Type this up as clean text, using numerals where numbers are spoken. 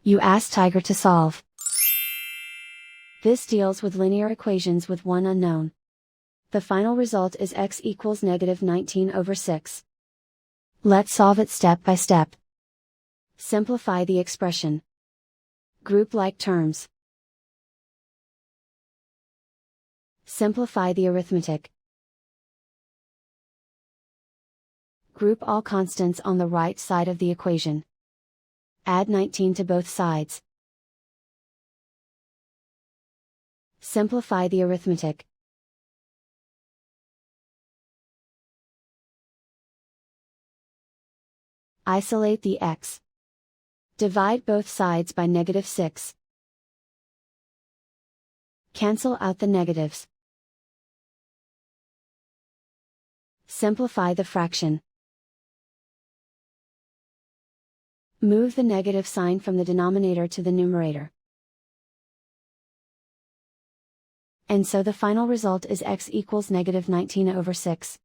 You ask Tiger to solve. This deals with linear equations with one unknown. The final result is x equals -19/6. Let's solve it step by step. Simplify the expression. Group like terms. Simplify the arithmetic. Group all constants on the right side of the equation. Add 19 to both sides. Simplify the arithmetic. Isolate the x. Divide both sides by -6. Cancel out the negatives. Simplify the fraction. Move the negative sign from the denominator to the numerator. And so the final result is x equals -19/6.